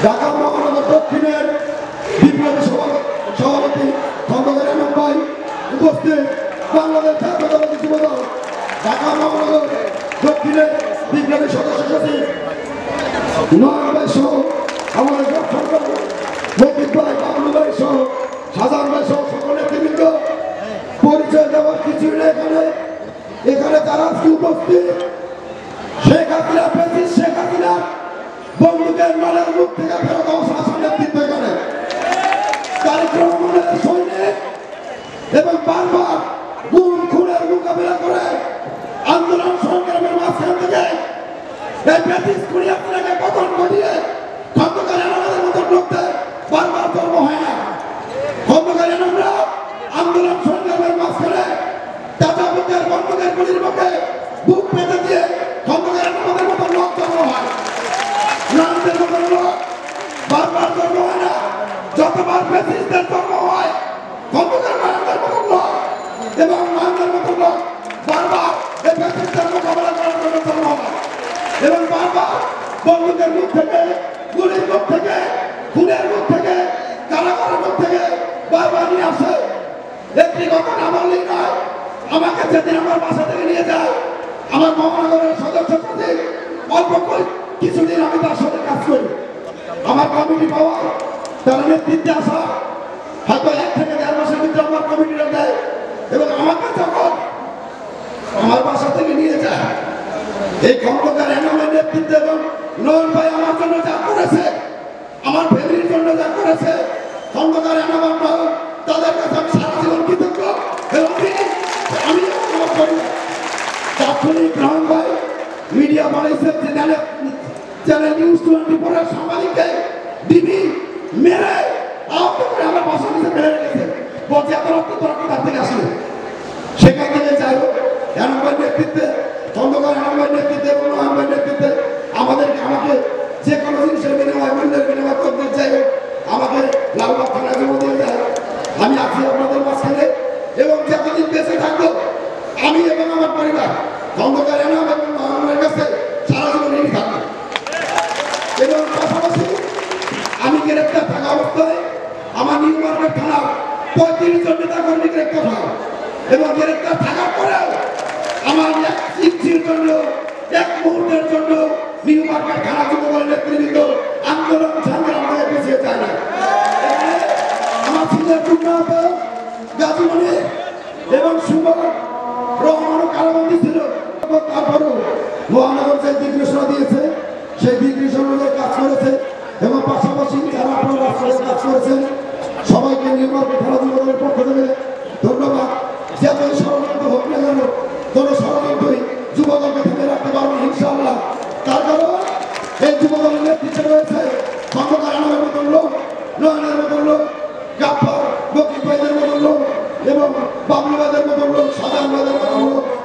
ঢাকা মহানগর দক্ষিণের বিপ্লবী সভাপতি খন্দকার এনাম ভাই উপস্থিত, বাংলাদেশ জাতীয়তাবাদী যুবদল ঢাকা মহানগর দক্ষিণের বিপ্লবী সদস্য সচিব নয়ন ভাই সহ আমাদের মফিদ ভাই, বাবলু ভাই সহ শাহজাহান ভাই সহ সকল নেতৃবৃন্দ, পরিচয় দেওয়ার কিছুই নেই এখানে যারা উপস্থিত, শেখ হাসিনা প্রেসিডেন্ট শেখ হাসিনা বন্দুকের মালের মুখ থেকে ফেরত শাসন নেতৃত্ব করে কার্যক্রমের সৈনিক এবং বারবার গুম খুনের মোকাবিলা করে আন্দোলন সংগ্রামের মাঝখান থেকে এই ব্রিটিশ কুড়িয়াকে পতন ঘটিয়ে খন্দকার আমাদের মতো লোকদের বারবার জন্ম হয় না। খন্দকার আমরা আন্দোলন সংগ্রামের মাঝখানে তাজা বুকের বন্দুকের গুলির মুখে বুক পেতে দিয়ে খন্দকার আমাদের মতো লোক জন্ম হয়। নামদের মতো লোক বারবার জন্ম হয় না, যতবার ব্রিটিশদের জন্ম হয় খন্দকার নামদের মতো লোক এবং নামদের মতো লোক বারবার এই ব্রিটিশদের মোকাবেলা করার জন্য জন্ম হয় এবং বারবার বন্দুকের মুখ থেকে, গুলির মুখ থেকে, খুনের মুখ থেকে, কারাগারের মুখ থেকে বারবার নিয়ে আসে। একটি কথা না বললেই নয়, আমাকে যেদিন আমার বাসা থেকে নিয়ে যায় আমার মহানগরের সদস্য সচিব, অল্প কিছুদিন আমি তার সাথে কাজ করি, আমার কমিটি পাওয়া, তার নেতৃত্বে আসা, হয়তো 1 থেকে 1.5 মাসের ভিতরে আমার কমিটিটা দেয় এবং আমাকে যখন আমার বাসা থেকে নিয়ে যায় এই খন্দকার এনামের নেতৃত্বে এবং নয়ন ভাই আমার জন্য যা করেছে, আমার ফ্যামিলির জন্য যা করেছে, খন্দকার এনাম তাদের কাছে আমি সারা জীবন কৃতজ্ঞ এবং আমি আমার পরিবার তাৎক্ষণিক নয়ন ভাই মিডিয়া বানাইছে, চ্যানেল নিউজ 24 সাংবাদিককে ডিবি মেরে আহত করে আমার বাসা নিচে ফেলে রেখেছে, বলছে এত রক্ত তোরা কোথার থেকে আসলে। সেখান থেকে যাই হোক এনাম ভাইয়ের নেতৃত্বে, খন্দকার এনাম ভাইয়ের নেতৃত্বে এবং নয়ন ভাইয়ের নেতৃত্বে আমাকে যে কোনো জিনিসের বিনিময়, মূল্যের বিনিময় করতে চাই আমাকে লালবাগ থানায় জমা দিয়ে দেয়। আমি আছি আপনাদের মাঝখানে এবং যতদিন বেঁচে থাকবো আমি এবং আমার পরিবার খন্দকার এনাম এবং নয়নের কাছে সারা জীবন ঋণী থাকবো। এবং পাশাপাশি আমি গ্রেপ্তার থাকা অবস্থায় আমার নিউ মার্কেট থানা 35 জন নেতা কর্মী গ্রেপ্তার হয় এবং গ্রেপ্তার থাকার পরেও আমার এক ইঞ্চির জন্য, এক মুহূর্তের জন্য নিউ মার্কেট থানা যুবদলের নেতৃবৃন্দ আন্দোলন সংগ্রাম থেকে পিছিয়ে যায় না। আমার ছেলের গাজীমণি এবং সুমন রহমানও কারাবন্দী ছিল, তারপরেও মহানগর যে দিক নির্দেশনা দিয়েছে সেই দিক নির্দেশনা অনুযায়ী কাজ করেছে এবং পাশাপাশি যারা আপনার রাষ্ট্রে কাজ করেছেন সবাইকে নিউ মার্কেট থানা যুবদলের পক্ষ থেকে ধন্যবাদ। যতই ষড়যন্ত্র হোক না কেন, কোনো ষড়যন্ত্রই যুবদলকে থেকে রাখতে পারবেন ইনশাআল্লাহ। তার কারণ এই যুবদলের নেতৃত্বে রয়েছে খন্দকার এনামের মতন লোক, নয়নের মতন লোক, গাফফার মফিদ ভাইদের মতন লোক এবং বাবলু ভাইদের মতন লোক, শাহজাহান ভাইদের